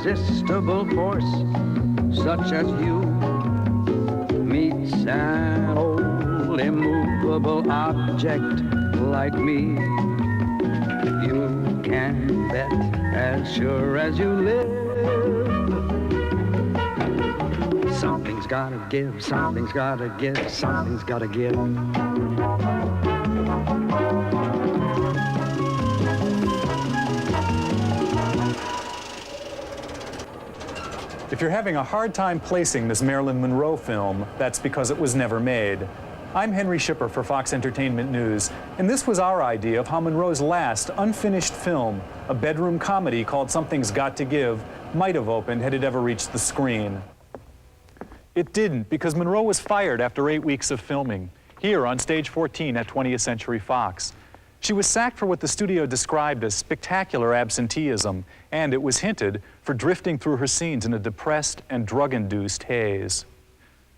irresistible force such as you meets an old immovable object like me. You can bet as sure as you live, something's gotta give, something's gotta give, something's gotta give. If you're having a hard time placing this Marilyn Monroe film, that's because it was never made. I'm Henry Shipper for Fox Entertainment News, and this was our idea of how Monroe's last unfinished film, a bedroom comedy called Something's Got to Give, might have opened had it ever reached the screen. It didn't, because Monroe was fired after 8 weeks of filming, here on stage 14 at 20th Century Fox. She was sacked for what the studio described as spectacular absenteeism, and it was hinted for drifting through her scenes in a depressed and drug-induced haze.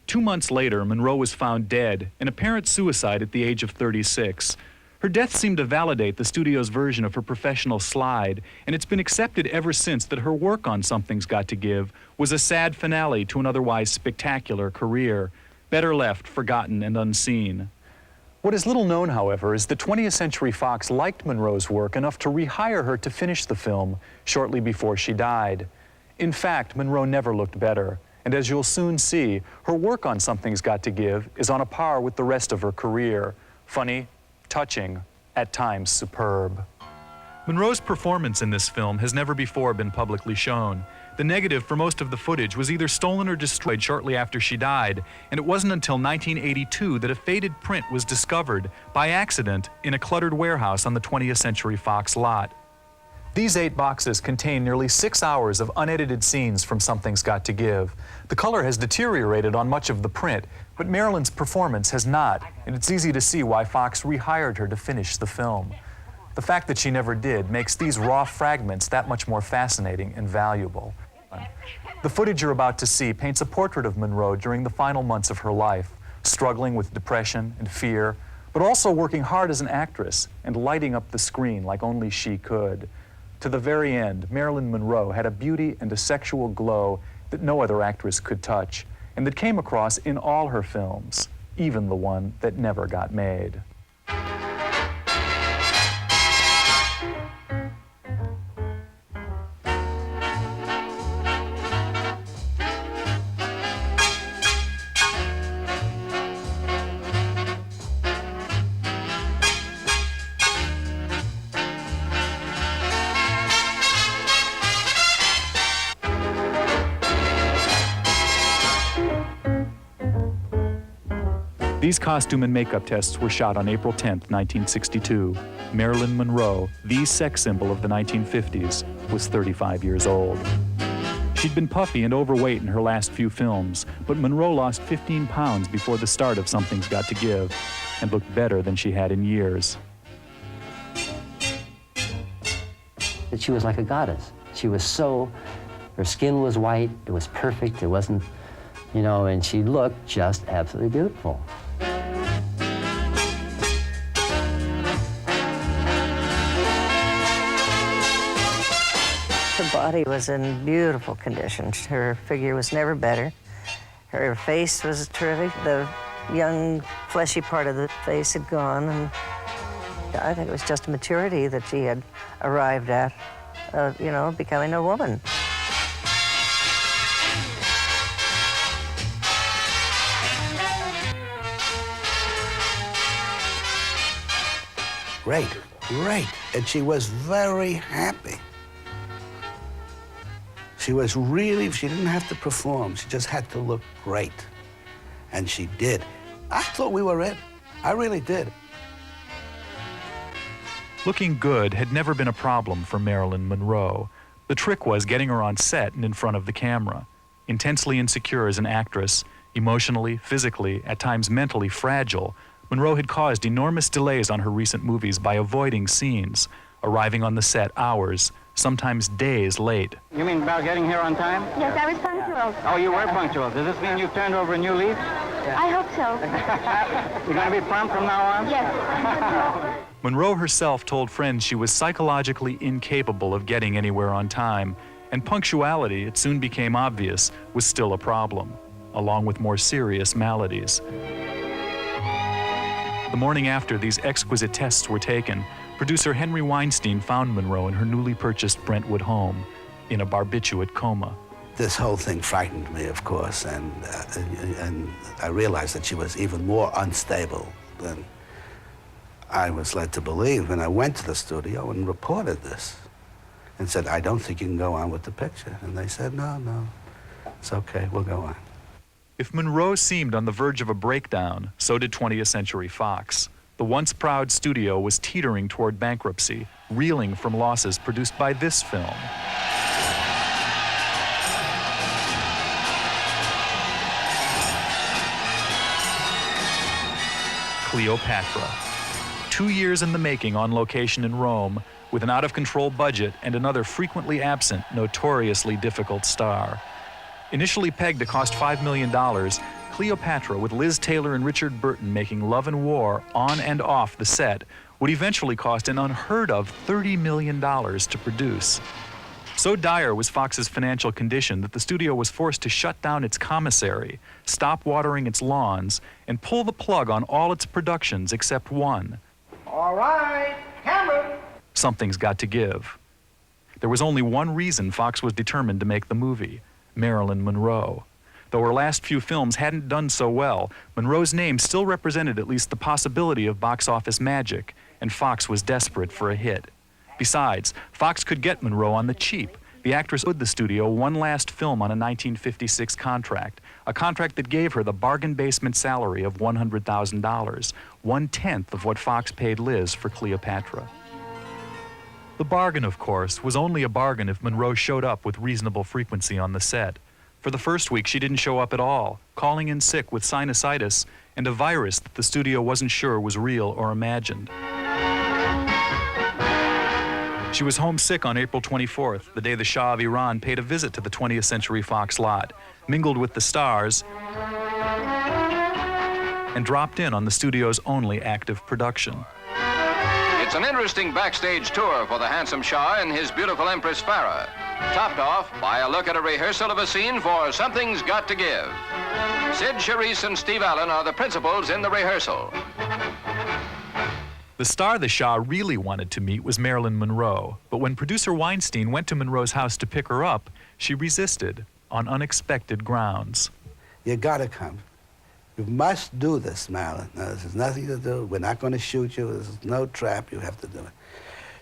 2 months later, Monroe was found dead, an apparent suicide at the age of 36. Her death seemed to validate the studio's version of her professional slide, and it's been accepted ever since that her work on Something's Got to Give was a sad finale to an otherwise spectacular career, better left forgotten and unseen. What is little known, however, is that 20th Century Fox liked Monroe's work enough to rehire her to finish the film shortly before she died. In fact, Monroe never looked better, and as you'll soon see, her work on Something's Got to Give is on a par with the rest of her career. Funny, touching, at times superb. Monroe's performance in this film has never before been publicly shown. The negative for most of the footage was either stolen or destroyed shortly after she died, and it wasn't until 1982 that a faded print was discovered by accident in a cluttered warehouse on the 20th Century Fox lot. These 8 boxes contain nearly 6 hours of unedited scenes from Something's Got to Give. The color has deteriorated on much of the print, but Marilyn's performance has not, and it's easy to see why Fox rehired her to finish the film. The fact that she never did makes these raw fragments that much more fascinating and valuable. The footage you're about to see paints a portrait of Monroe during the final months of her life, struggling with depression and fear, but also working hard as an actress and lighting up the screen like only she could. To the very end, Marilyn Monroe had a beauty and a sexual glow that no other actress could touch, and that came across in all her films, even the one that never got made. These costume and makeup tests were shot on April 10, 1962. Marilyn Monroe, the sex symbol of the 1950s, was 35 years old. She'd been puffy and overweight in her last few films, but Monroe lost 15 pounds before the start of Something's Got to Give, and looked better than she had in years. That she was like a goddess. She was so, her skin was white, it was perfect, it wasn't, you know, and she looked just absolutely beautiful. Her body was in beautiful condition. Her figure was never better. Her face was terrific. The young, fleshy part of the face had gone, and I think it was just a maturity that she had arrived at, you know, becoming a woman. Great, great. And she was very happy. She was really, she didn't have to perform. She just had to look great. And she did. I thought we were in. I really did. Looking good had never been a problem for Marilyn Monroe. The trick was getting her on set and in front of the camera. Intensely insecure as an actress, emotionally, physically, at times mentally fragile, Monroe had caused enormous delays on her recent movies by avoiding scenes, arriving on the set hours, sometimes days late. You mean about getting here on time? Yes, I was punctual. Oh, you were punctual. Does this mean you've turned over a new leaf? I hope so. You're going to be prompt from now on? Yes. Monroe herself told friends she was psychologically incapable of getting anywhere on time, And punctuality, it soon became obvious, was still a problem, along with more serious maladies. The morning after these exquisite tests were taken, producer Henry Weinstein found Monroe in her newly purchased Brentwood home, in a barbiturate coma. This whole thing frightened me, of course, and I realized that she was even more unstable than I was led to believe. And I went to the studio and reported this and said, I don't think you can go on with the picture. And they said, no, it's okay, we'll go on. If Monroe seemed on the verge of a breakdown, so did 20th Century Fox. The once proud studio was teetering toward bankruptcy, reeling from losses produced by this film. Cleopatra. 2 years in the making on location in Rome, with an out-of-control budget and another frequently absent, notoriously difficult star. Initially pegged to cost $5 million, Cleopatra, with Liz Taylor and Richard Burton making love and war on and off the set, would eventually cost an unheard-of $30 million to produce. So dire was Fox's financial condition that the studio was forced to shut down its commissary, stop watering its lawns, and pull the plug on all its productions except one. All right, camera. Something's got to give. There was only one reason Fox was determined to make the movie: Marilyn Monroe. Though her last few films hadn't done so well, Monroe's name still represented at least the possibility of box office magic, and Fox was desperate for a hit. Besides, Fox could get Monroe on the cheap. The actress owed the studio one last film on a 1956 contract, a contract that gave her the bargain basement salary of $100,000, 1/10 of what Fox paid Liz for Cleopatra. The bargain, of course, was only a bargain if Monroe showed up with reasonable frequency on the set. For the first week, she didn't show up at all, calling in sick with sinusitis and a virus that the studio wasn't sure was real or imagined. She was homesick on April 24th, the day the Shah of Iran paid a visit to the 20th Century Fox lot, mingled with the stars, and dropped in on the studio's only active production. It's an interesting backstage tour for the handsome Shah and his beautiful Empress Farah, topped off by a look at a rehearsal of a scene for Something's Got to Give. Sid Charisse and Steve Allen are the principals in the rehearsal. The star the Shah really wanted to meet was Marilyn Monroe, but when producer Weinstein went to Monroe's house to pick her up, she resisted on unexpected grounds. You gotta come. You must do this, Marilyn. No, this has nothing to do. We're not going to shoot you. This is no trap. You have to do it.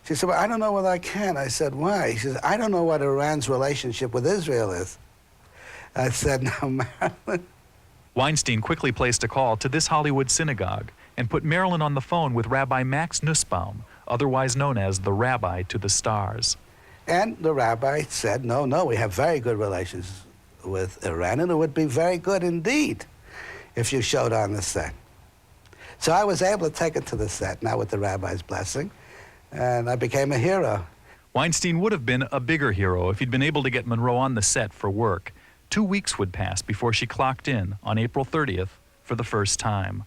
She said, well, I don't know whether I can. I said, why? She said, I don't know what Iran's relationship with Israel is. I said, no, Marilyn. Weinstein quickly placed a call to this Hollywood synagogue and put Marilyn on the phone with Rabbi Max Nussbaum, otherwise known as the Rabbi to the Stars. And the rabbi said, no, we have very good relations with Iran, and it would be very good indeed if you showed on the set. So I was able to take it to the set, now with the rabbi's blessing, and I became a hero. Weinstein would have been a bigger hero if he'd been able to get Monroe on the set for work. 2 weeks would pass before she clocked in on April 30th for the first time.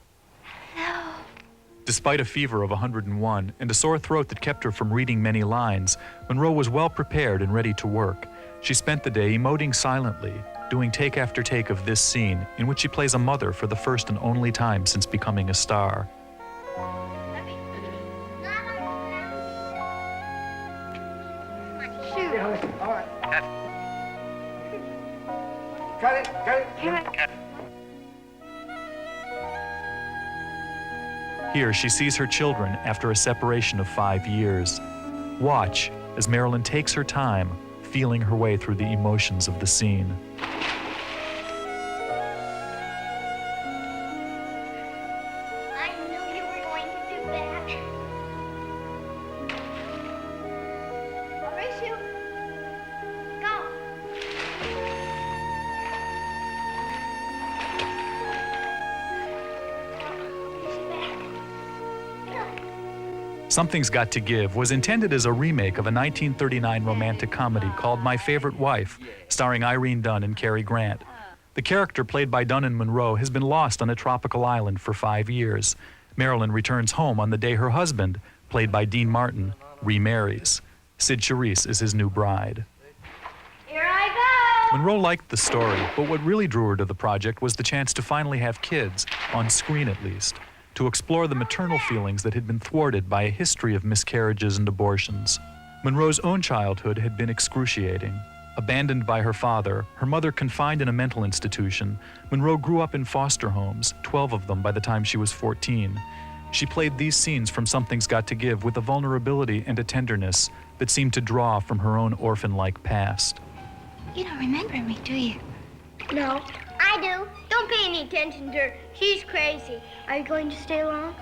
Despite a fever of 101 and a sore throat that kept her from reading many lines, Monroe was well prepared and ready to work. She spent the day emoting silently, doing take after take of this scene, in which she plays a mother for the first and only time since becoming a star. Here she sees her children after a separation of 5 years. Watch as Marilyn takes her time, feeling her way through the emotions of the scene. I knew you were going to do that. Horatio, go. Something's Got to Give was intended as a remake of a 1939 romantic comedy called My Favorite Wife, starring Irene Dunne and Cary Grant. The character played by Dunne and Monroe has been lost on a tropical island for 5 years. Marilyn returns home on the day her husband, played by Dean Martin, remarries. Sid Charisse is his new bride. Monroe liked the story, but what really drew her to the project was the chance to finally have kids, on screen at least, to explore the maternal feelings that had been thwarted by a history of miscarriages and abortions. Monroe's own childhood had been excruciating. Abandoned by her father, her mother confined in a mental institution, Monroe grew up in foster homes, 12 of them by the time she was 14. She played these scenes from Something's Got to Give with a vulnerability and a tenderness that seemed to draw from her own orphan-like past. You don't remember me, do you? No. I do. Don't pay any attention to her. She's crazy. Are you going to stay long?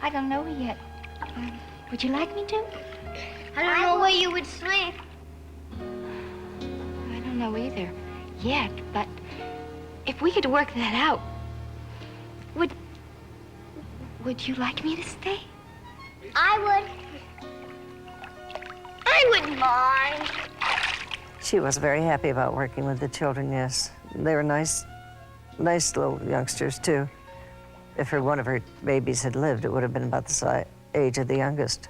I don't know yet. Would you like me to? I don't know where you would sleep. I don't know either yet, but if we could work that out, would you like me to stay? I wouldn't mind. She was very happy about working with the children, yes. They were nice little youngsters, too. If one of her babies had lived, it would have been about the age of the youngest.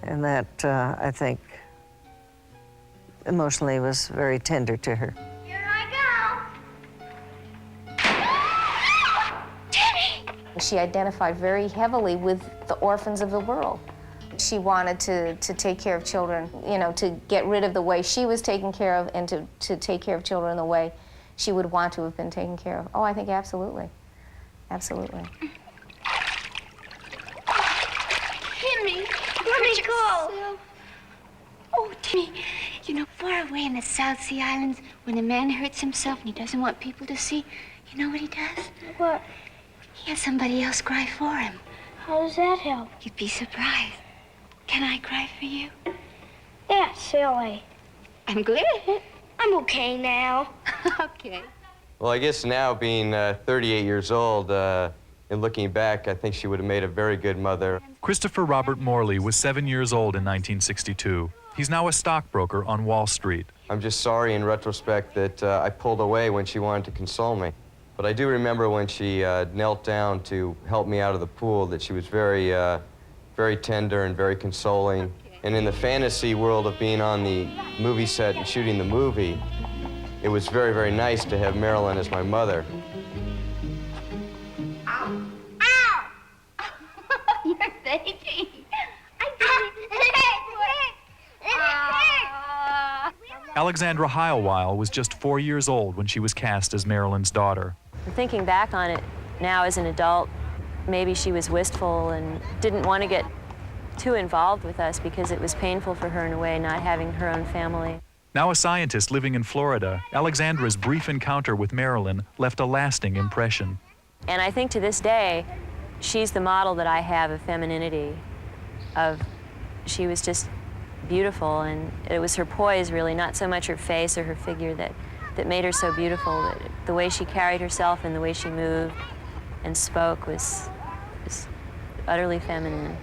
And that, I think, emotionally was very tender to her. Here I go. Timmy! She identified very heavily with the orphans of the world. She wanted to take care of children, you know, to get rid of the way she was taken care of and to take care of children the way she would want to have been taken care of. Oh, I think absolutely. Absolutely. Timmy, let me go. Oh, Timmy, you know, far away in the South Sea Islands, when a man hurts himself and he doesn't want people to see, you know what he does? What? He has somebody else cry for him. How does that help? You'd be surprised. Can I cry for you? That's silly. I'm glad. I'm okay now. Okay. Well, I guess now, being 38 years old, and looking back, I think she would have made a very good mother. Christopher Robert Morley was 7 years old in 1962. He's now a stockbroker on Wall Street. I'm just sorry in retrospect that I pulled away when she wanted to console me. But I do remember when she knelt down to help me out of the pool that she was very, very tender and very consoling. And in the fantasy world of being on the movie set and shooting the movie, it was very, very nice to have Marilyn as my mother. Ow! Ow! You're baby. Alexandra Heilweil was just 4 years old when she was cast as Marilyn's daughter. Thinking back on it now as an adult, maybe she was wistful and didn't want to get too involved with us because it was painful for her in a way, not having her own family. Now a scientist living in Florida, Alexandra's brief encounter with Marilyn left a lasting impression. And I think to this day, she's the model that I have of femininity, she was just beautiful, and it was her poise, really, not so much her face or her figure that made her so beautiful. The way she carried herself and the way she moved and spoke was utterly feminine.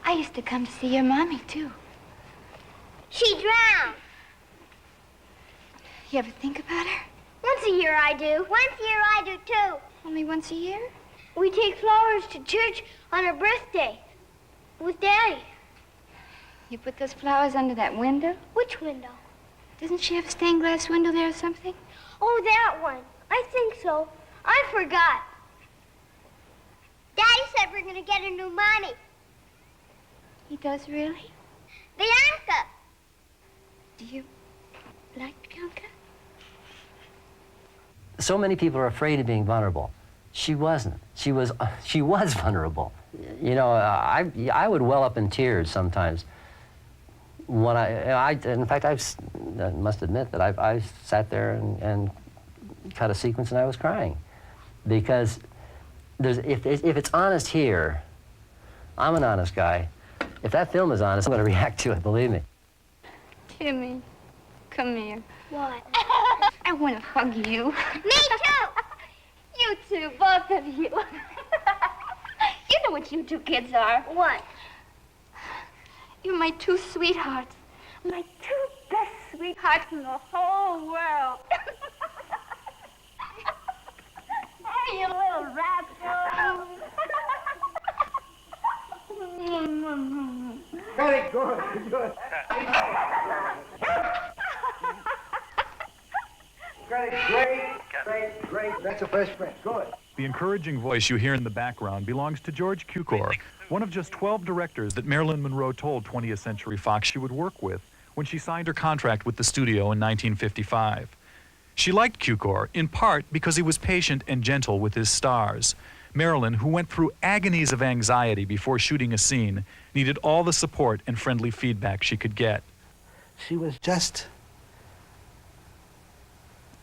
I used to come to see your mommy, too. She drowned. You ever think about her? Once a year I do. Once a year I do, too. Only once a year? We take flowers to church on her birthday with Daddy. You put those flowers under that window? Which window? Doesn't she have a stained glass window there or something? Oh, that one. I think so. I forgot. Daddy said we're gonna get a new mommy. He does, really? Bianca. Do you like Bianca? So many people are afraid of being vulnerable. She wasn't. She was vulnerable. You know, I would well up in tears sometimes. When in fact, I must admit that I sat there and cut a sequence and I was crying. Because if it's honest here, I'm an honest guy. If that film is honest, I'm going to react to it, believe me. Timmy, come here. What? I want to hug you. Me too. You two, both of you. You know what you two kids are. What? You're my two sweethearts. My two best sweethearts in the whole world. Hey, you little rascal. Very good, good. Great. That's a first print. Good. The encouraging voice you hear in the background belongs to George Cukor, one of just 12 directors that Marilyn Monroe told 20th Century Fox she would work with when she signed her contract with the studio in 1955. She liked Cukor, in part because he was patient and gentle with his stars. Marilyn, who went through agonies of anxiety before shooting a scene, needed all the support and friendly feedback she could get. She was just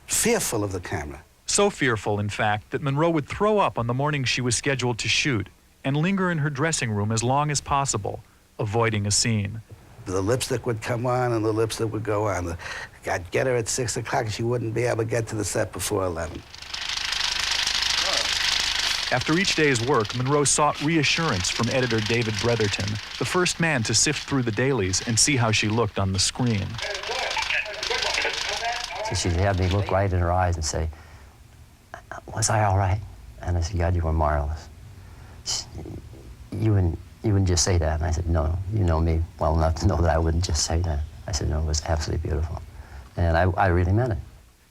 fearful of the camera. So fearful, in fact, that Monroe would throw up on the morning she was scheduled to shoot and linger in her dressing room as long as possible, avoiding a scene. The lipstick would come on and the lipstick would go on. I'd get her at 6 o'clock and she wouldn't be able to get to the set before 11. After each day's work, Monroe sought reassurance from editor David Bretherton, the first man to sift through the dailies and see how she looked on the screen. So she'd have me look right in her eyes and say, "Was I all right?" And I said, "God, you were marvelous." You wouldn't just say that. And I said, "No, you know me well enough to know that I wouldn't just say that." I said, "No, it was absolutely beautiful." And I really meant it.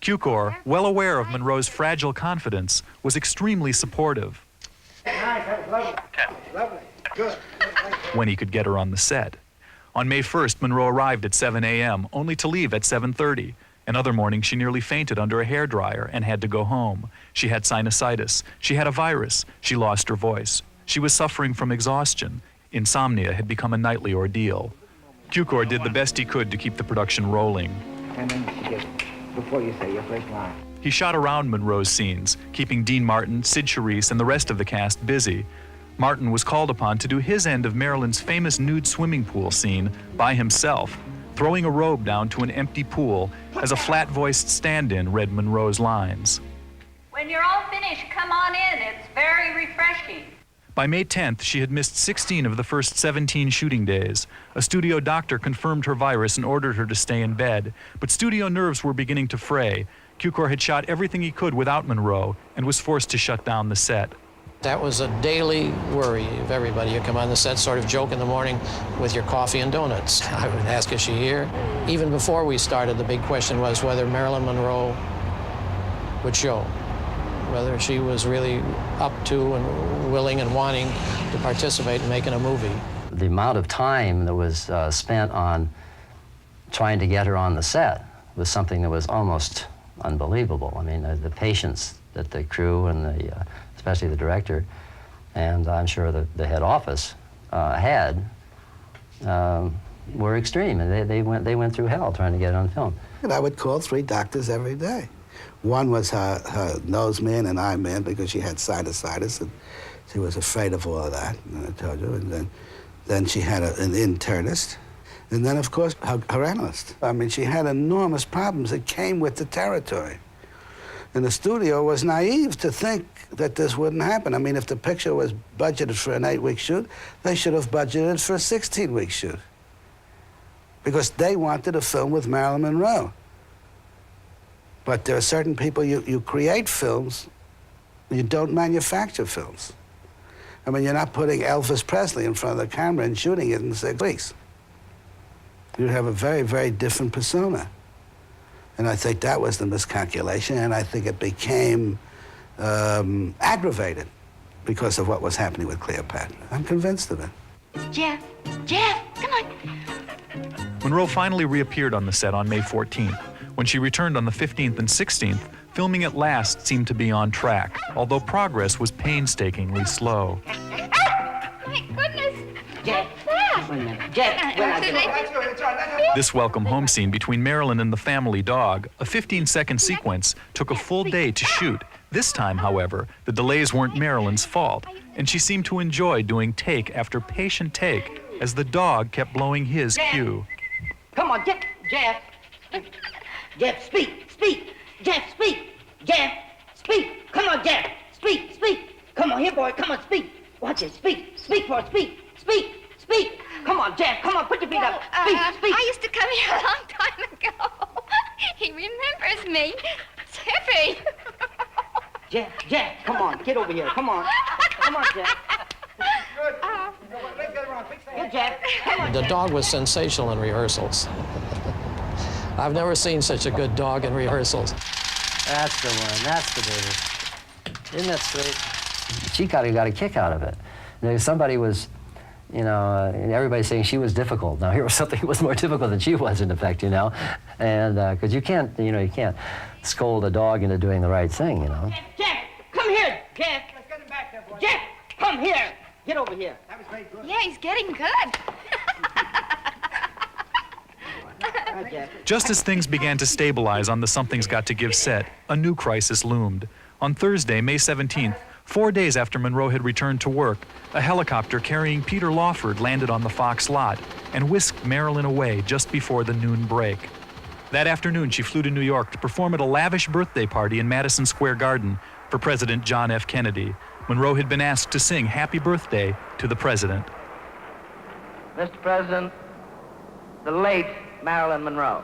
Cukor, well aware of Monroe's fragile confidence, was extremely supportive. Nice, that was lovely. Good. When he could get her on the set. On May 1st, Monroe arrived at 7 a.m., only to leave at 7:30. Another morning, she nearly fainted under a hairdryer and had to go home. She had sinusitis. She had a virus. She lost her voice. She was suffering from exhaustion. Insomnia had become a nightly ordeal. Cukor did the best he could to keep the production rolling. And then before you say your first line. He shot around Monroe's scenes, keeping Dean Martin, Sid Charisse, and the rest of the cast busy. Martin was called upon to do his end of Marilyn's famous nude swimming pool scene by himself, throwing a robe down to an empty pool as a flat-voiced stand-in read Monroe's lines. "When you're all finished, come on in. It's very refreshing." By May 10th, she had missed 16 of the first 17 shooting days. A studio doctor confirmed her virus and ordered her to stay in bed, but studio nerves were beginning to fray. Cukor had shot everything he could without Monroe and was forced to shut down the set. That was a daily worry of everybody. You come on the set, sort of joke in the morning with your coffee and donuts. I would ask, is she here? Even before we started, the big question was whether Marilyn Monroe would show, whether she was really up to and willing and wanting to participate in making a movie. The amount of time that was spent on trying to get her on the set was something that was almost unbelievable. I mean, the patience that the crew and especially the director, and I'm sure the head office had, were extreme, and they went through hell trying to get it on film. And I would call 3 doctors every day. One was her nose man and eye man because she had sinusitis, and she was afraid of all of that, and I told you. And then she had an internist, and then, of course, her analyst. I mean, she had enormous problems that came with the territory. And the studio was naive to think that this wouldn't happen. I mean, if the picture was budgeted for an 8-week shoot, they should have budgeted for a 16-week shoot. Because they wanted a film with Marilyn Monroe. But there are certain people, you create films, you don't manufacture films. I mean, you're not putting Elvis Presley in front of the camera and shooting it in 6 weeks. You have a very, very different persona. And I think that was the miscalculation, and I think it became aggravated because of what was happening with Cleopatra. I'm convinced of it. Jeff, come on. Monroe finally reappeared on the set on May 14th. When she returned on the 15th and 16th, filming at last seemed to be on track, although progress was painstakingly slow. My goodness. Jeff. This welcome home scene between Marilyn and the family dog, a 15-second sequence, took a full day to shoot. This time, however, the delays weren't Marilyn's fault, and she seemed to enjoy doing take after patient take as the dog kept blowing his cue. Come on, Jeff. Jeff, speak. Jeff, speak. Jeff, speak. Come on, Jeff. Speak. Come on, here, boy. Come on, speak. Watch it. Speak. Speak. Come on, Jeff. Come on, put your feet up. Speak. I used to come here a long time ago. He remembers me. Tippy. Jeff, come on. Get over here. Come on, Jeff. Good. Here, Jeff. Come on. The dog was sensational in rehearsals. I've never seen such a good dog in rehearsals. That's the one. That's the baby. Isn't that sweet? She got a kick out of it. Somebody was, you know, everybody's saying she was difficult. Now here was something that was more difficult than she was, in effect, you know, and because you can't scold a dog into doing the right thing, you know. Jeff, come here, Jeff. Let's get him back there, boy. Jeff, come here. Get over here. That was very good. Yeah, he's getting good. Just as things began to stabilize on the Something's Got to Give set, a new crisis loomed. On Thursday, May 17th, 4 days after Monroe had returned to work, a helicopter carrying Peter Lawford landed on the Fox lot and whisked Marilyn away just before the noon break. That afternoon, she flew to New York to perform at a lavish birthday party in Madison Square Garden for President John F. Kennedy. Monroe had been asked to sing Happy Birthday to the President. Mr. President, the late Marilyn Monroe.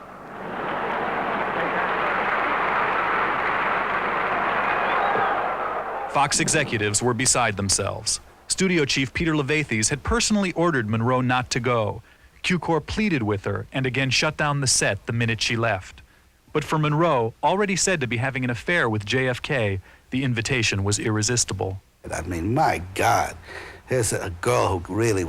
Fox executives were beside themselves. Studio chief Peter Levathes had personally ordered Monroe not to go. Q-Corps pleaded with her and again shut down the set the minute she left. But for Monroe, already said to be having an affair with JFK, the invitation was irresistible. I mean, my God, here's a girl who really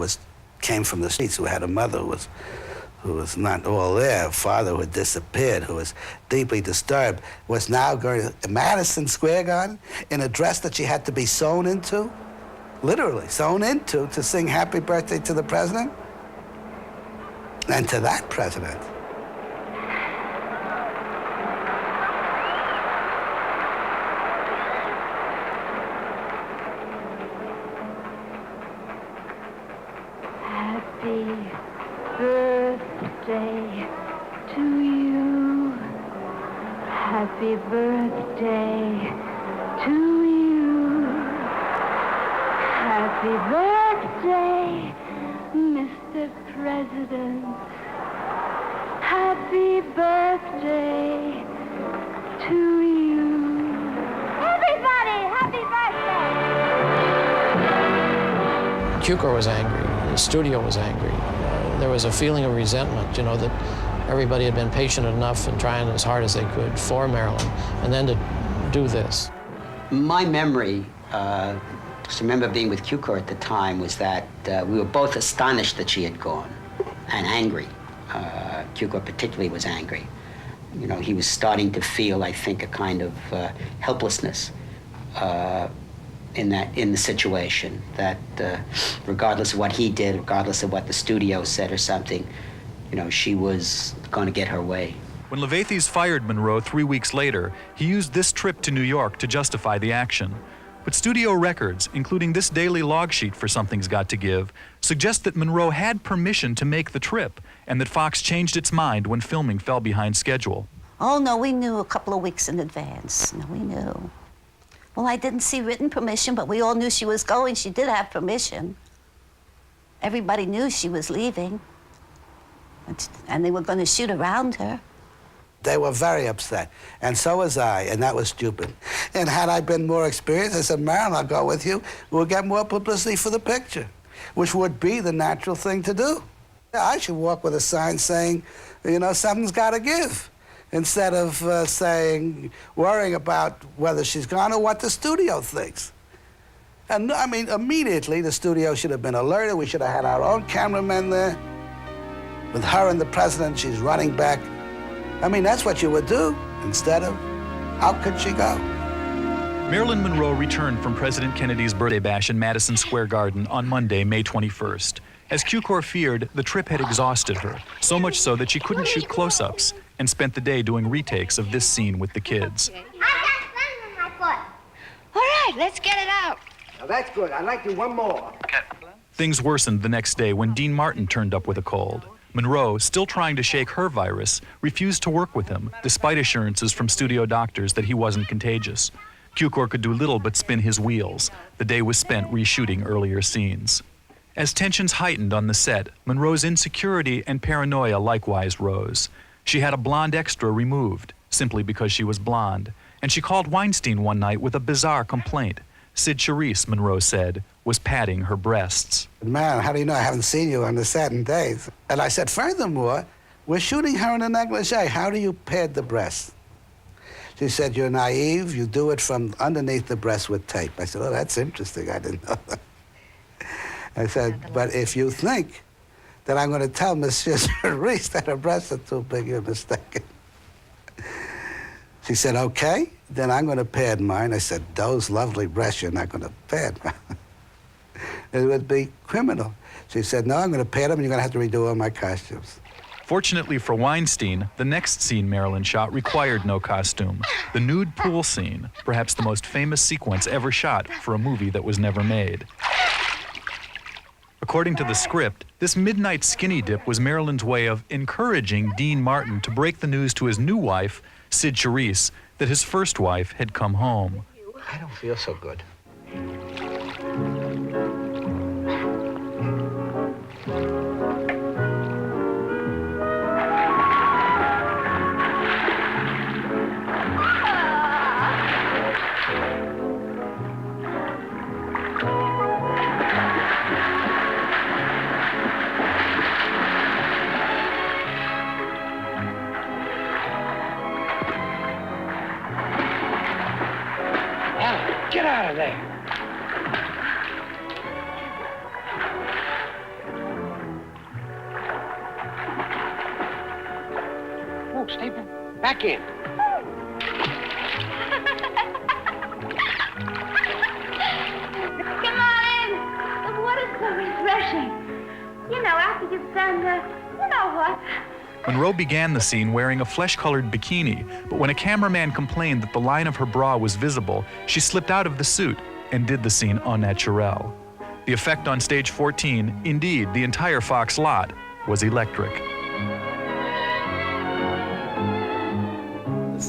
came from the streets, who had a mother who was not all there, a father who had disappeared, who was deeply disturbed, was now going to Madison Square Garden in a dress that she had to be sewn into, literally sewn into, to sing Happy Birthday to the President, and to that president. Happy birthday to you. Happy birthday to you. Happy birthday, Mr. President. Happy birthday to you. Everybody, happy birthday! Q-Corps was angry. The studio was angry. There was a feeling of resentment, you know, that everybody had been patient enough and trying as hard as they could for Marilyn, and then to do this. My memory, just remember being with Q-Corps at the time, was that we were both astonished that she had gone and angry. Q-Corps particularly was angry. You know, he was starting to feel, I think, a kind of helplessness in the situation, that regardless of what he did, regardless of what the studio said or something, you know, she was going to get her way. When Levathes fired Monroe 3 weeks later, he used this trip to New York to justify the action. But studio records, including this daily log sheet for Something's Got to Give, suggest that Monroe had permission to make the trip, and that Fox changed its mind when filming fell behind schedule. Oh, no, we knew a couple of weeks in advance. No, we knew. Well, I didn't see written permission, but we all knew she was going. She did have permission. Everybody knew she was leaving. And they were going to shoot around her. They were very upset, and so was I, and that was stupid. And had I been more experienced, I said, Marilyn, I'll go with you. We'll get more publicity for the picture, which would be the natural thing to do. I should walk with a sign saying, you know, something's got to give, instead of worrying about whether she's gone or what the studio thinks. And I mean, immediately the studio should have been alerted. We should have had our own cameramen there. With her and the president, she's running back. I mean, that's what you would do, instead of, how could she go? Marilyn Monroe returned from President Kennedy's birthday bash in Madison Square Garden on Monday, May 21st. As Q-Corps feared, the trip had exhausted her, so much so that she couldn't shoot close-ups, and spent the day doing retakes of this scene with the kids. I've got sand in my foot. All right, let's get it out. Now that's good. I'd like to do one more. Things worsened the next day when Dean Martin turned up with a cold. Monroe, still trying to shake her virus, refused to work with him, despite assurances from studio doctors that he wasn't contagious. Q-Corps could do little but spin his wheels. The day was spent reshooting earlier scenes. As tensions heightened on the set, Monroe's insecurity and paranoia likewise rose. She had a blonde extra removed, simply because she was blonde, and she called Weinstein one night with a bizarre complaint. Sid Charisse, Monroe said, was patting her breasts. Man, how do you know I haven't seen you on the set in days? And I said, furthermore, we're shooting her in a negligee. How do you pad the breast? She said, you're naive. You do it from underneath the breast with tape. I said, oh, that's interesting. I didn't know that. I said, but if you think that I'm going to tell Monsieur Charisse that her breasts are too big, you're mistaken. She said, okay, then I'm going to pad mine. I said, those lovely breasts you're not going to pad. It would be criminal. She said, no, I'm going to pad them, and you're going to have to redo all my costumes. Fortunately for Weinstein, the next scene Marilyn shot required no costume. The nude pool scene, perhaps the most famous sequence ever shot for a movie that was never made. According to the script, this midnight skinny dip was Marilyn's way of encouraging Dean Martin to break the news to his new wife, Sid Charisse, that his first wife had come home. I don't feel so good. Get out of there. Oh, stay back in. Come on in. The water's so refreshing. You know, after you've done you know what? Monroe began the scene wearing a flesh-colored bikini, but when a cameraman complained that the line of her bra was visible, she slipped out of the suit and did the scene au naturel. The effect on stage 14, indeed the entire Fox lot, was electric.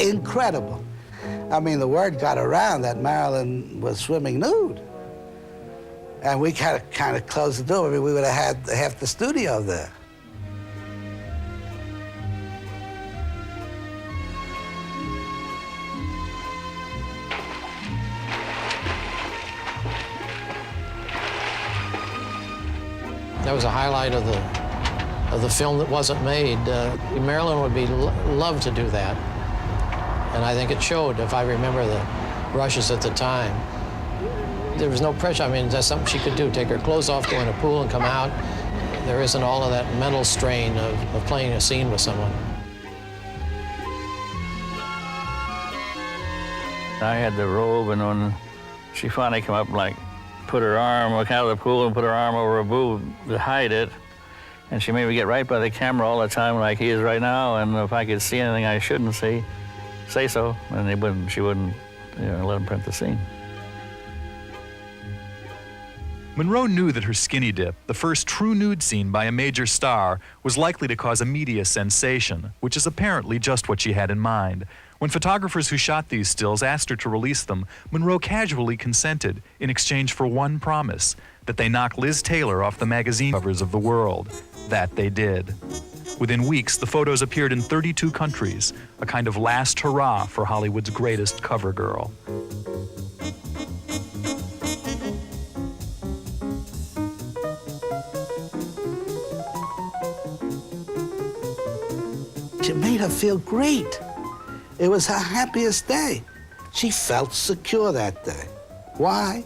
Incredible. I mean, the word got around that Marilyn was swimming nude. And we kind of closed the door. I mean, we would have had half the studio there. That was a highlight of the film that wasn't made. Marilyn would be love to do that, and I think it showed. If I remember the rushes at the time, there was no pressure. I mean, that's something she could do: take her clothes off, go in a pool, and come out. There isn't all of that mental strain of playing a scene with someone. I had the robe, and when she finally came up, like, put her arm out of the pool and put her arm over her boob to hide it. And she made me get right by the camera all the time like he is right now, and if I could see anything I shouldn't see, say so, and she wouldn't let him print the scene. Monroe knew that her skinny dip, the first true nude scene by a major star, was likely to cause a media sensation, which is apparently just what she had in mind. When photographers who shot these stills asked her to release them, Monroe casually consented in exchange for one promise, that they knock Liz Taylor off the magazine covers of the world. That they did. Within weeks, the photos appeared in 32 countries, a kind of last hurrah for Hollywood's greatest cover girl. It made her feel great. It was her happiest day. She felt secure that day. Why?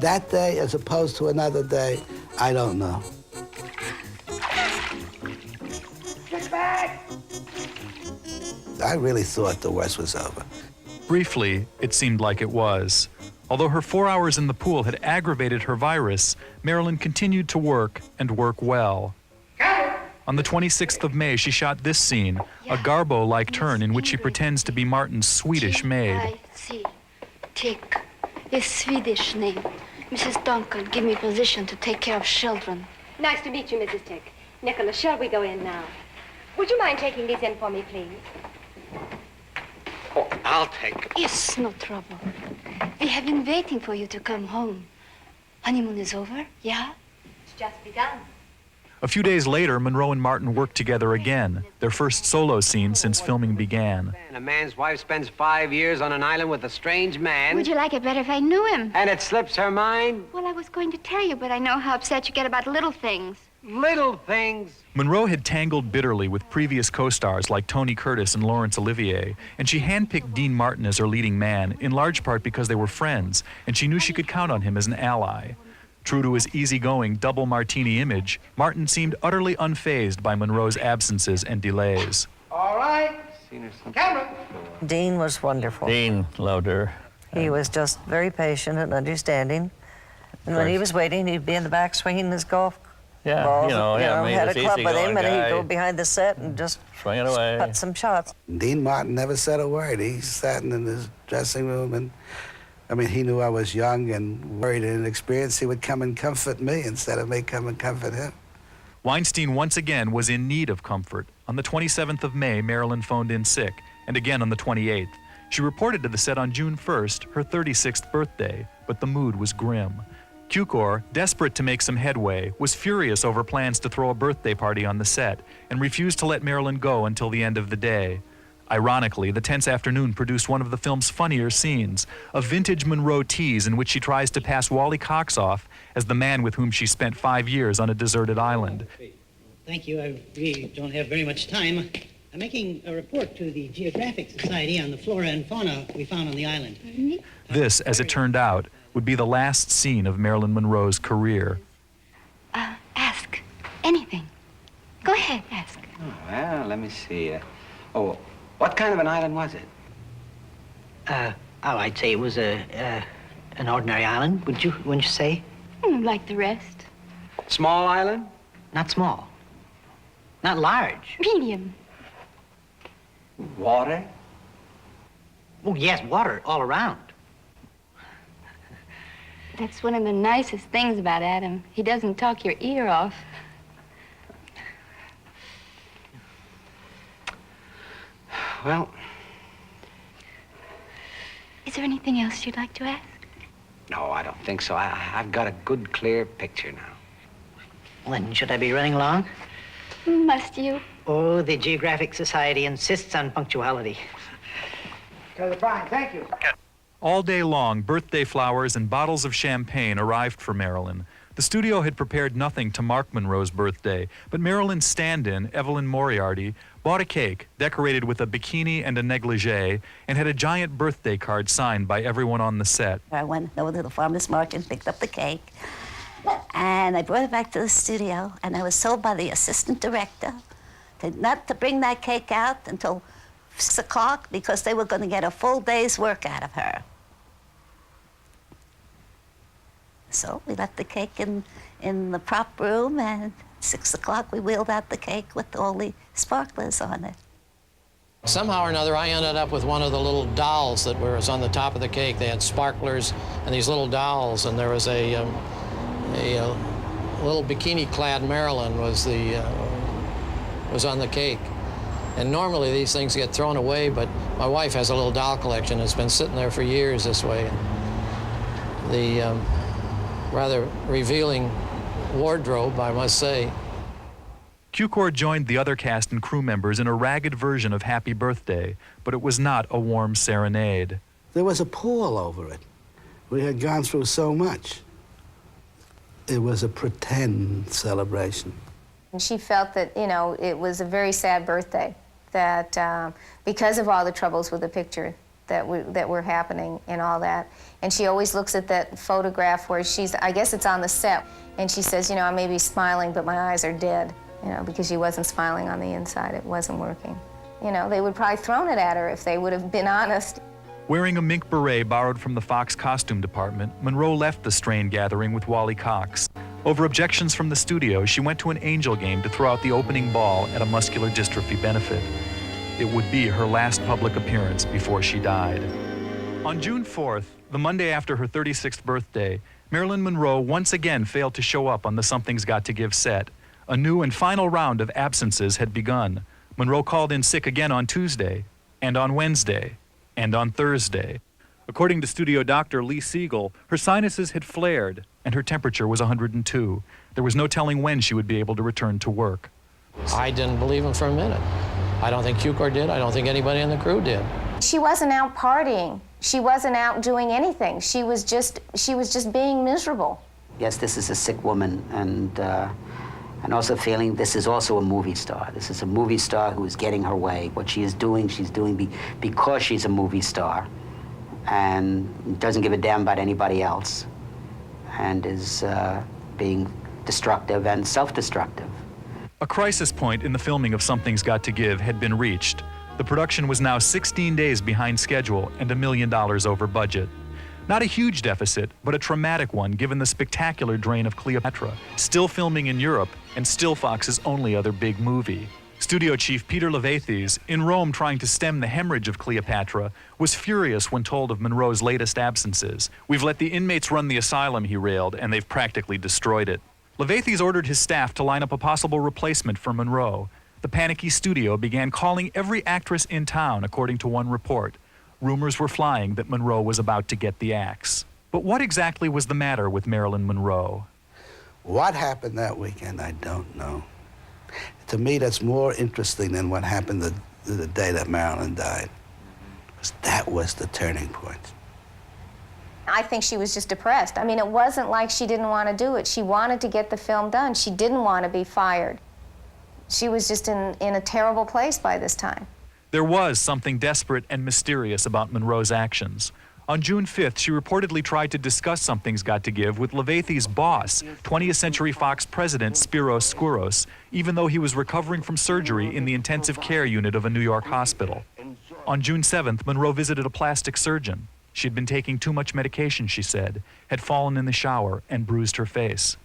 That day as opposed to another day, I don't know. Get back! I really thought the worst was over. Briefly, it seemed like it was. Although her 4 hours in the pool had aggravated her virus, Marilyn continued to work and work well. On the 26th of May, she shot this scene, a Garbo-like turn in which she pretends to be Martin's Swedish maid. I see. Tick. A Swedish name. Mrs. Duncan, give me position to take care of children. Nice to meet you, Mrs. Tick. Nicholas, shall we go in now? Would you mind taking these in for me, please? Oh, I'll take. Yes, no trouble. We have been waiting for you to come home. Honeymoon is over, yeah? It's just begun. A few days later, Monroe and Martin worked together again, their first solo scene since filming began. And a man's wife spends 5 years on an island with a strange man. Would you like it better if I knew him? And it slips her mind? Well, I was going to tell you, but I know how upset you get about little things. Little things? Monroe had tangled bitterly with previous co-stars like Tony Curtis and Laurence Olivier, and she handpicked Dean Martin as her leading man, in large part because they were friends, and she knew she could count on him as an ally. True to his easygoing double martini image, Martin seemed utterly unfazed by Monroe's absences and delays. All right. Camera. Dean was wonderful. Dean loved her. He was just very patient and understanding. And when he was waiting, he'd be in the back swinging his golf balls. Had a club with him, and he'd go behind the set and just swing it away. put some shots. Dean Martin never said a word. He sat in his dressing room, and I mean, he knew I was young and worried and inexperienced. He would come and comfort me instead of me come and comfort him. Weinstein once again was in need of comfort. On the 27th of May, Marilyn phoned in sick, and again on the 28th. She reported to the set on June 1st, her 36th birthday, but the mood was grim. Cukor, desperate to make some headway, was furious over plans to throw a birthday party on the set and refused to let Marilyn go until the end of the day. Ironically, the tense afternoon produced one of the film's funnier scenes, a vintage Monroe tease in which she tries to pass Wally Cox off as the man with whom she spent 5 years on a deserted island. Thank you. I really don't have very much time. I'm making a report to the Geographic Society on the flora and fauna we found on the island. This, as it turned out, would be the last scene of Marilyn Monroe's career. Ask anything. Go ahead, ask. Oh, well, let me see. What kind of an island was it? I'd say it was an ordinary island, wouldn't you say? Like the rest. Small island? Not small. Not large. Medium. Water? Oh, yes, water all around. That's one of the nicest things about Adam. He doesn't talk your ear off. Well... Is there anything else you'd like to ask? No, I don't think so. I've got a good, clear picture now. When should I be running along? Must you? Oh, the Geographic Society insists on punctuality. Brother Brian, thank you. All day long, birthday flowers and bottles of champagne arrived for Marilyn. The studio had prepared nothing to mark Monroe's birthday, but Marilyn's stand-in, Evelyn Moriarty, bought a cake, decorated with a bikini and a negligee, and had a giant birthday card signed by everyone on the set. I went over to the farmer's market and picked up the cake, and I brought it back to the studio, and I was told by the assistant director not to bring that cake out until 6 o'clock because they were going to get a full day's work out of her. So we left the cake in the prop room, and at 6 o'clock we wheeled out the cake with all the sparklers on it. Somehow or another, I ended up with one of the little dolls that was on the top of the cake. They had sparklers and these little dolls, and there was a little bikini-clad Marilyn was on the cake. And normally these things get thrown away, but my wife has a little doll collection. It's been sitting there for years this way. The rather revealing wardrobe, I must say. Cukor joined the other cast and crew members in a ragged version of Happy Birthday, but it was not a warm serenade. There was a pall over it. We had gone through so much. It was a pretend celebration. And she felt that, it was a very sad birthday, that because of all the troubles with the picture that were happening and all that. And she always looks at that photograph where I guess it's on the set, and she says, I may be smiling, but my eyes are dead, because she wasn't smiling on the inside. It wasn't working. They would probably thrown it at her if they would have been honest. Wearing a mink beret borrowed from the Fox costume department, Monroe left the Strain gathering with Wally Cox. Over objections from the studio, she went to an Angel game to throw out the opening ball at a muscular dystrophy benefit. It would be her last public appearance before she died. On June 4th, the Monday after her 36th birthday, Marilyn Monroe once again failed to show up on the Something's Got to Give set. A new and final round of absences had begun. Monroe called in sick again on Tuesday, and on Wednesday, and on Thursday. According to studio doctor Lee Siegel, her sinuses had flared and her temperature was 102. There was no telling when she would be able to return to work. I didn't believe him for a minute. I don't think Cukor did. I don't think anybody in the crew did. She wasn't out partying. She wasn't out doing anything. She was just being miserable. Yes, this is a sick woman, and also feeling this is also a movie star. This is a movie star who is getting her way. What she is doing, she's doing because she's a movie star, and doesn't give a damn about anybody else, and is being destructive and self-destructive. A crisis point in the filming of Something's Got to Give had been reached. The production was now 16 days behind schedule and $1 million over budget. Not a huge deficit, but a traumatic one given the spectacular drain of Cleopatra, still filming in Europe and still Fox's only other big movie. Studio chief Peter Levathes, in Rome trying to stem the hemorrhage of Cleopatra, was furious when told of Monroe's latest absences. "We've let the inmates run the asylum," he railed, "and they've practically destroyed it." Levathes ordered his staff to line up a possible replacement for Monroe. The panicky studio began calling every actress in town, according to one report. Rumors were flying that Monroe was about to get the axe. But what exactly was the matter with Marilyn Monroe? What happened that weekend, I don't know. To me, that's more interesting than what happened the day that Marilyn died, because that was the turning point. I think she was just depressed. I mean, it wasn't like she didn't want to do it. She wanted to get the film done. She didn't want to be fired. She was just in a terrible place by this time. There was something desperate and mysterious about Monroe's actions. On June 5th, she reportedly tried to discuss Something's Got to Give with Levathes' boss, 20th Century Fox president Spiros Skouros, even though he was recovering from surgery in the intensive care unit of a New York hospital. On June 7th, Monroe visited a plastic surgeon. She had been taking too much medication, she said, had fallen in the shower and bruised her face.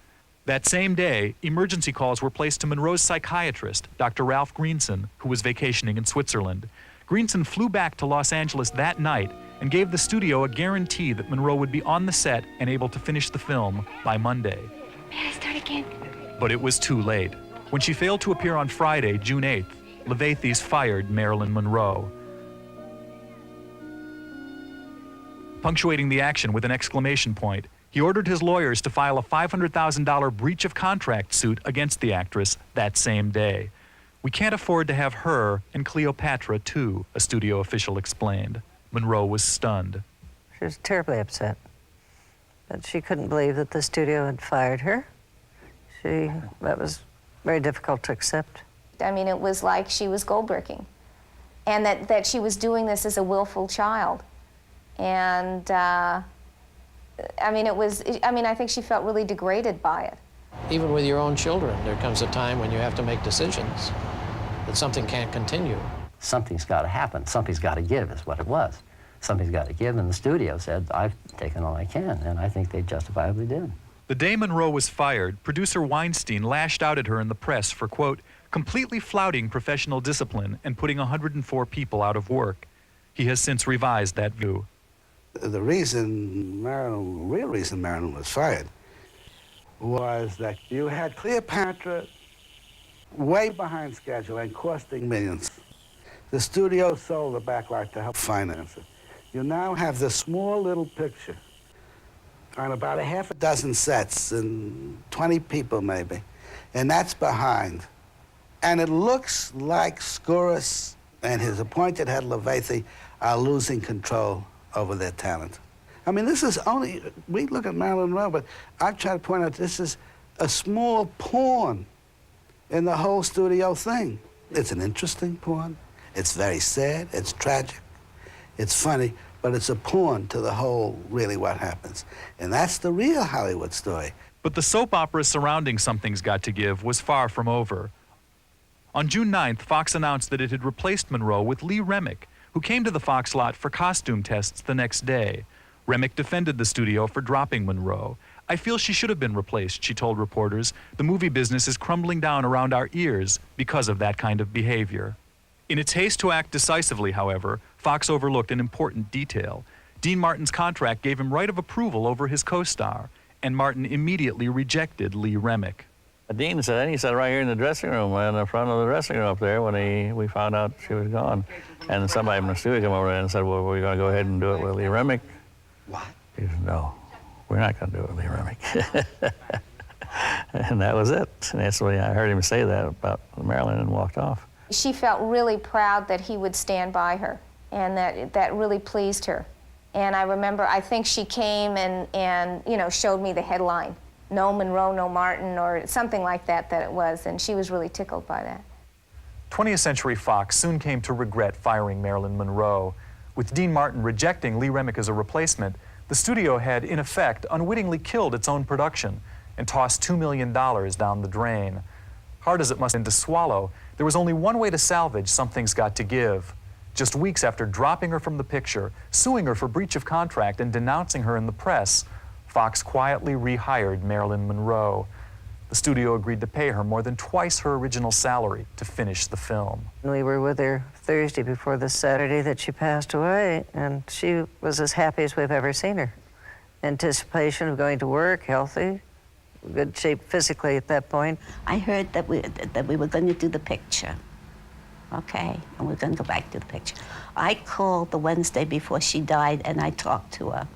That same day, emergency calls were placed to Monroe's psychiatrist, Dr. Ralph Greenson, who was vacationing in Switzerland. Greenson flew back to Los Angeles that night and gave the studio a guarantee that Monroe would be on the set and able to finish the film by Monday. May I start again? But it was too late. When she failed to appear on Friday, June 8th, Levathes fired Marilyn Monroe. Punctuating the action with an exclamation point, he ordered his lawyers to file a $500,000 breach of contract suit against the actress that same day. "We can't afford to have her and Cleopatra too," a studio official explained. Monroe was stunned. She was terribly upset. But she couldn't believe that the studio had fired her. That was very difficult to accept. I mean, it was like she was gold-bricking, and that she was doing this as a willful child. And I think she felt really degraded by it. Even with your own children, there comes a time when you have to make decisions, that something can't continue. Something's got to happen. Something's got to give is what it was. Something's got to give, and the studio said, "I've taken all I can," and I think they justifiably did. The day Monroe was fired, producer Weinstein lashed out at her in the press for, quote, "completely flouting professional discipline and putting 104 people out of work." He has since revised that view. The real reason Marilyn was fired was that you had Cleopatra way behind schedule and costing millions. The studio sold the backlot to help finance it. You now have this small little picture on about a half a dozen sets and 20 people maybe, and that's behind. And it looks like Skouros and his appointed head Levathes are losing control over their talent. I mean, this is only, we look at Marilyn Monroe, but I've tried to point out this is a small pawn in the whole studio thing. It's an interesting pawn. It's very sad, it's tragic, it's funny, but it's a pawn to the whole, really, what happens. And that's the real Hollywood story. But the soap opera surrounding Something's Got to Give was far from over. On June 9th, Fox announced that it had replaced Monroe with Lee Remick, who came to the Fox lot for costume tests the next day. Remick defended the studio for dropping Monroe. "I feel she should have been replaced," she told reporters. "The movie business is crumbling down around our ears because of that kind of behavior." In its haste to act decisively, however, Fox overlooked an important detail. Dean Martin's contract gave him right of approval over his co-star, and Martin immediately rejected Lee Remick. Dean said, he sat right here in the dressing room, in the front of the dressing room up there when we found out she was gone. And somebody from the studio came over there and said, well, we're going to go ahead and do it with Lee Remick. What? He said, no, we're not going to do it with Lee Remick. And that was it. And that's when I heard him say that about Marilyn and walked off. She felt really proud that he would stand by her, and that really pleased her. And I remember, I think she came and you know, showed me the headline, "No Monroe, no Martin," or something like that it was, and she was really tickled by that. 20th Century Fox soon came to regret firing Marilyn Monroe. With Dean Martin rejecting Lee Remick as a replacement, the studio had, in effect, unwittingly killed its own production and tossed $2 million down the drain. Hard as it must have been to swallow, there was only one way to salvage Something's Got to Give. Just weeks after dropping her from the picture, suing her for breach of contract, and denouncing her in the press, Fox quietly rehired Marilyn Monroe. The studio agreed to pay her more than twice her original salary to finish the film. We were with her Thursday before the Saturday that she passed away, and she was as happy as we've ever seen her. Anticipation of going to work, healthy, good shape physically at that point. I heard that we were going to do the picture. Okay, and we're going to go back to the picture. I called the Wednesday before she died, and I talked to her.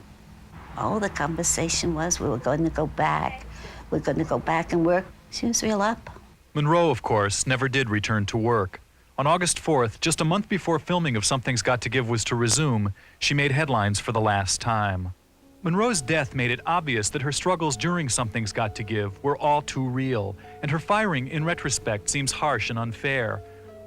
Oh, the conversation was we were going to go back. We're going to go back and work. She was real up. Monroe, of course, never did return to work. On August 4th, just a month before filming of Something's Got to Give was to resume, she made headlines for the last time. Monroe's death made it obvious that her struggles during Something's Got to Give were all too real, and her firing, in retrospect, seems harsh and unfair.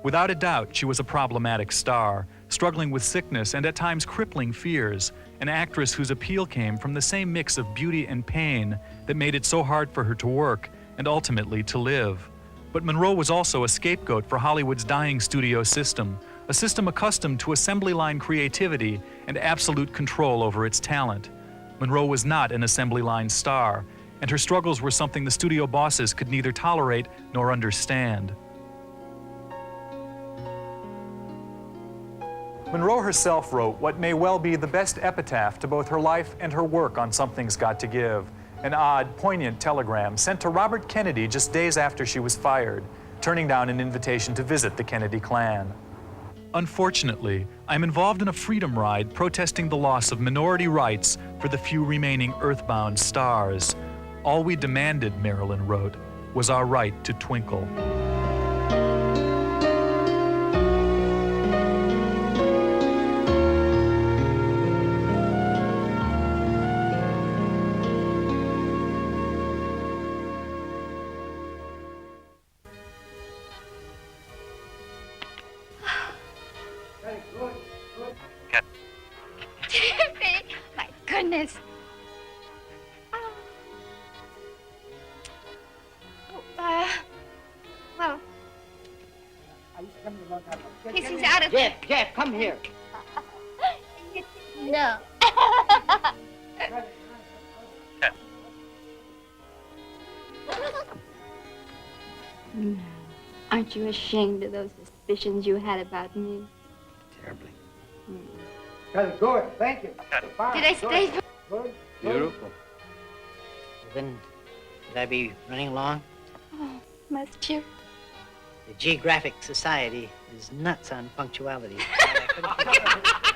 Without a doubt, she was a problematic star, struggling with sickness and at times crippling fears, an actress whose appeal came from the same mix of beauty and pain that made it so hard for her to work and ultimately to live. But Monroe was also a scapegoat for Hollywood's dying studio system, a system accustomed to assembly line creativity and absolute control over its talent. Monroe was not an assembly line star, and her struggles were something the studio bosses could neither tolerate nor understand. Monroe herself wrote what may well be the best epitaph to both her life and her work on Something's Got to Give, an odd, poignant telegram sent to Robert Kennedy just days after she was fired, turning down an invitation to visit the Kennedy clan. Unfortunately, I'm involved in a freedom ride protesting the loss of minority rights for the few remaining earthbound stars. All we demanded, Marilyn wrote, was our right to twinkle. My goodness. Well, he's out of... Jeff, come here. No. No. Aren't you ashamed of those suspicions you had about me? Terribly. That's good, thank you. Did I stay for... Good. Beautiful. Then, should I be running along? Oh, must you? The Geographic Society is nuts on punctuality. I couldn't keep up.